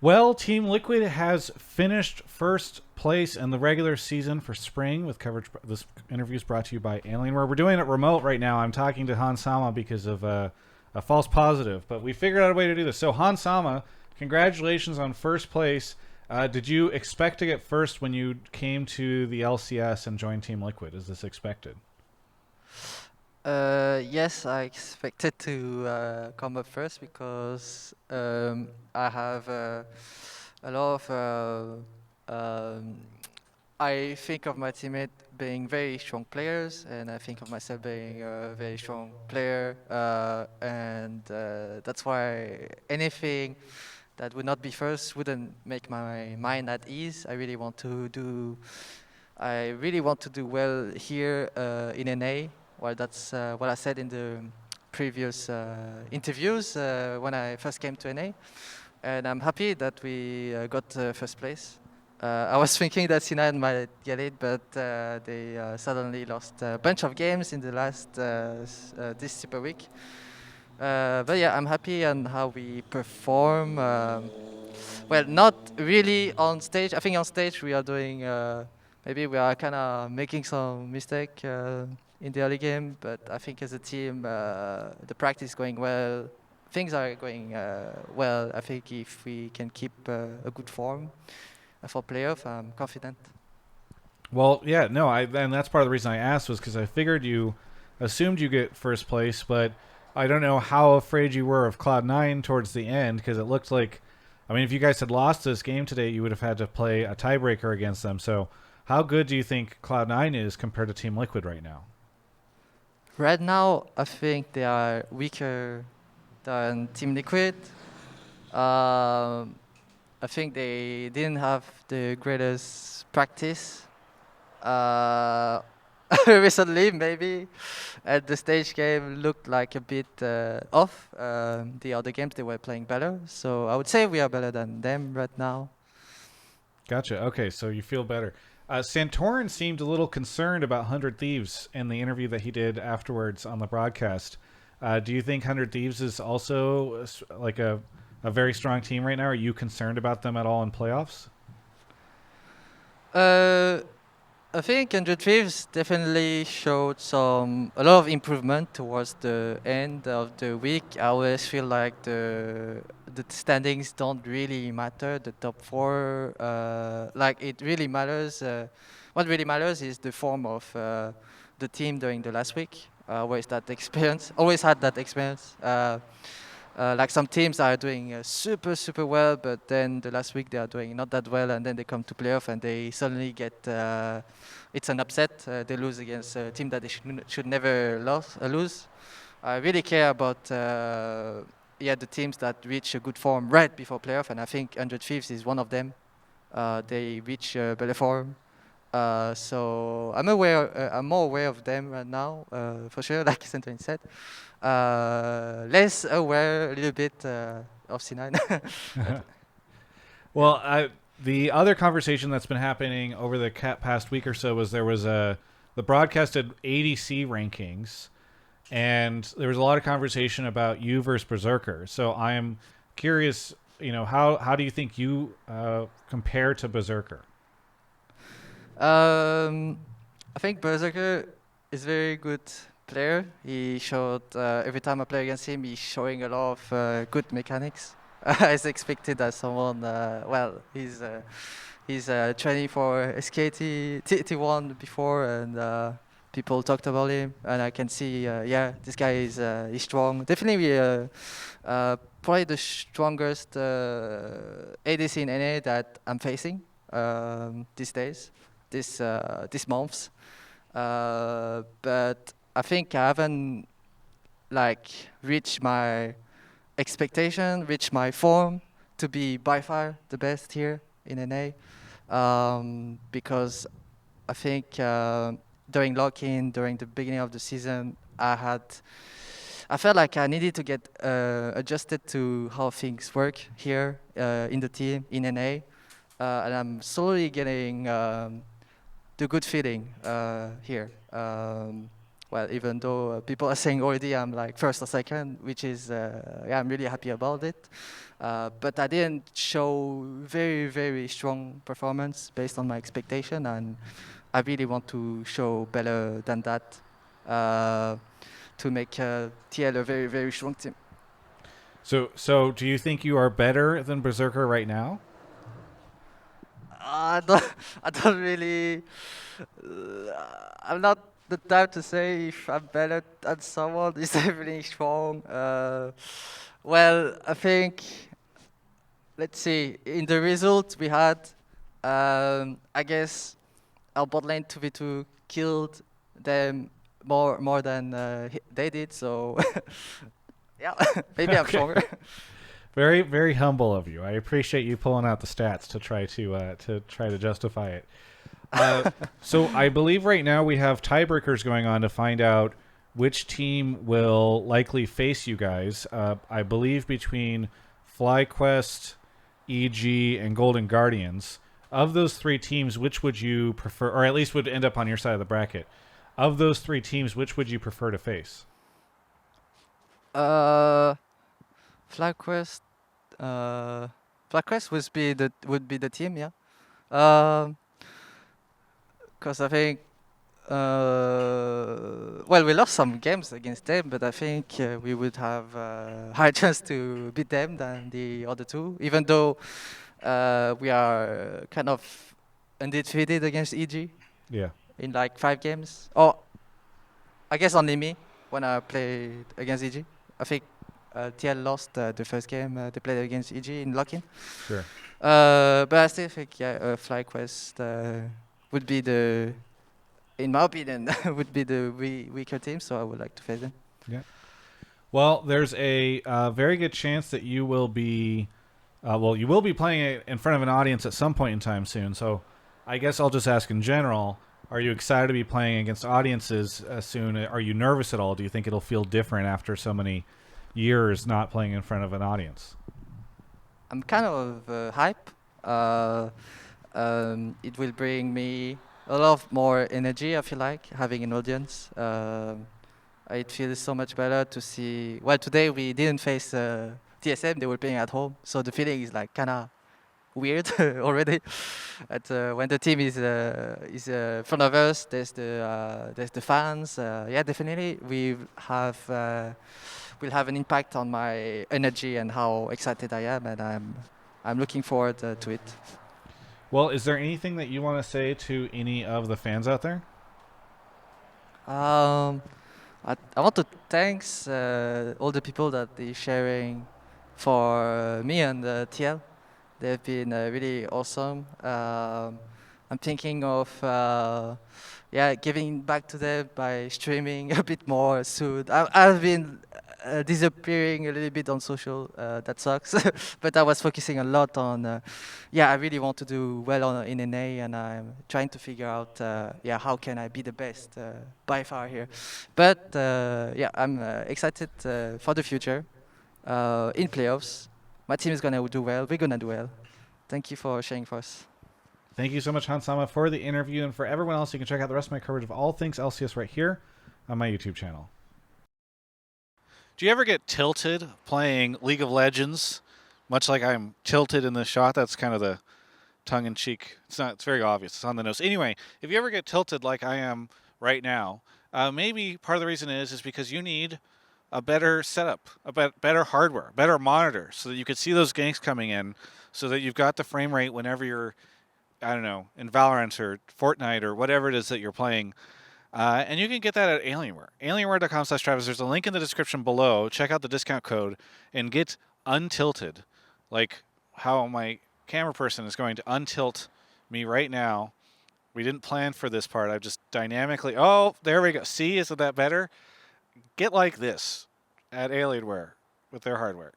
Well, Team Liquid has finished first place in the regular season for spring with coverage. This interview is brought to you by Alienware. We're doing it remote right now. I'm talking to Han Sama because of a false positive, but we figured out a way to do this. So, Han Sama, congratulations on first place. Did you expect to get first when you came to the LCS and joined Team Liquid? Is this expected? Yes, I expected to come up first because I have a lot of. I think of my teammate being very strong players, and I think of myself being a very strong player, and that's why anything that would not be first wouldn't make my mind at ease. I really want to do well here in NA. Well, that's what I said in the previous interviews when I first came to NA. And I'm happy that we got first place. I was thinking that C9 might get it, but they suddenly lost a bunch of games in the last this Super Week. But yeah, I'm happy on how we perform. Well, not really on stage. I think on stage we are doing. Maybe we are kind of making some mistake in the early game, but I think as a team, the practice is going well. Things are going well. I think if we can keep a good form for playoff, I'm confident. Well, yeah, no, and that's part of the reason I asked was because I figured you assumed you get first place, but I don't know how afraid you were of Cloud9 towards the end because it looked like, I mean, if you guys had lost this game today, you would have had to play a tiebreaker against them. So, how good do you think Cloud9 is compared to Team Liquid right now? Right now, I think they are weaker than Team Liquid. I think they didn't have the greatest practice recently, maybe. And the stage game looked like a bit off. The other games they were playing better, so I would say we are better than them right now. Gotcha. Okay, so you feel better. Santorin seemed a little concerned about 100 Thieves in the interview that he did afterwards on the broadcast. Do you think 100 Thieves is also like a very strong team right now? Are you concerned about them at all in playoffs? Uh, I think 100 Thieves definitely showed a lot of improvement towards the end of the week. I always feel like the standings don't really matter. The top four, like it really matters. What really matters is the form of the team during the last week. Always that experience. Always had that experience. Like some teams are doing super well, but then the last week they are doing not that well, and then they come to playoff and they suddenly get it's an upset. They lose against a team that they should never lose. I really care about the teams that reach a good form right before playoff, and I think 100 Thieves is one of them. They reach better form. So I'm aware. I'm more aware of them right now, for sure. Like Centurion said, less aware a little bit of C9. Well, the other conversation that's been happening over the past week or so was there was the broadcasted ADC rankings, and there was a lot of conversation about you versus Berserker. So I am curious, how do you think you compare to Berserker? I think Berserker is a very good player. He showed every time I play against him, he's showing a lot of good mechanics. As expected as someone. He's training for SKT T1 before, and people talked about him, and I can see, this guy is strong. Definitely, probably the strongest ADC in NA that I'm facing these days, these months. But I think I haven't like reached my expectation, reached my form to be by far the best here in NA. Because I think during lock-in, during the beginning of the season, I felt like I needed to get adjusted to how things work here in the team in NA, and I'm slowly getting the good feeling here. Well, even though people are saying already I'm like first or second, which is yeah, I'm really happy about it. But I didn't show very strong performance based on my expectation, and I really want to show better than that uh, to make TL a very strong team. So do you think you are better than Berserker right now? I don't, I don't really. I'm not the type to say if I'm better than someone is definitely strong. Well, I think, let's see, in the result we had, I guess our bot lane 2v2 killed them more than they did, so yeah, maybe I'm Okay. stronger. Very humble of you. I appreciate you pulling out the stats to try to justify it. So I believe right now we have tiebreakers going on to find out which team will likely face you guys. I believe between FlyQuest, EG, and Golden Guardians. Of those three teams, which would you prefer, or at least would end up on your side of the bracket? Of those three teams, which would you prefer to face? uh, FlyQuest, uh, FlyQuest would be the team, yeah. Because I think, well, we lost some games against them, but I think we would have higher chance to beat them than the other two, even though we are kind of undefeated against EG Yeah. in like 5 games. Or I guess only me when I played against EG. I think TL lost the first game they played against EG in lock-in. Sure. But I still think, yeah, FlyQuest would be in my opinion, would be the weaker team, so I would like to face them. Yeah. Well, there's a very good chance that you will be, you will be playing it in front of an audience at some point in time soon. So, I guess I'll just ask in general: are you excited to be playing against audiences soon? Are you nervous at all? Do you think it'll feel different after so many years not playing in front of an audience? I'm kind of hype. It will bring me a lot of more energy, I feel like, having an audience. It feels so much better to see. Well, today we didn't face TSM; they were playing at home, so the feeling is like kind of weird already. When the team is in front of us, there's the fans. Yeah, definitely will have an impact on my energy and how excited I am, and I'm looking forward to it. Well, is there anything that you want to say to any of the fans out there? I want to thanks all the people that is sharing for me and TL. They've been really awesome. I'm thinking of giving back to them by streaming a bit more soon. I've been disappearing a little bit on social. That sucks. But I was focusing a lot on. I really want to do well in NA, and I'm trying to figure out. How can I be the best by far here? But I'm excited for the future. In playoffs, my team is gonna do well. We're gonna do well. Thank you for sharing for us. Thank you so much, Hansama, for the interview, and for everyone else, you can check out the rest of my coverage of all things LCS right here on my YouTube channel. Do you ever get tilted playing League of Legends? Much like I'm tilted in this shot, that's kind of the tongue-in-cheek. It's very obvious. It's on the nose. Anyway, if you ever get tilted like I am right now, maybe part of the reason is because you need a better setup, better hardware, better monitor, so that you can see those ganks coming in, so that you've got the frame rate whenever you're, I don't know, in Valorant or Fortnite or whatever it is that you're playing. And you can get that at Alienware. Alienware.com/Travis. There's a link in the description below. Check out the discount code and get untilted. Like how my camera person is going to untilt me right now. We didn't plan for this part. I've just dynamically... Oh, there we go. See, isn't that better? Get like this at Alienware with their hardware.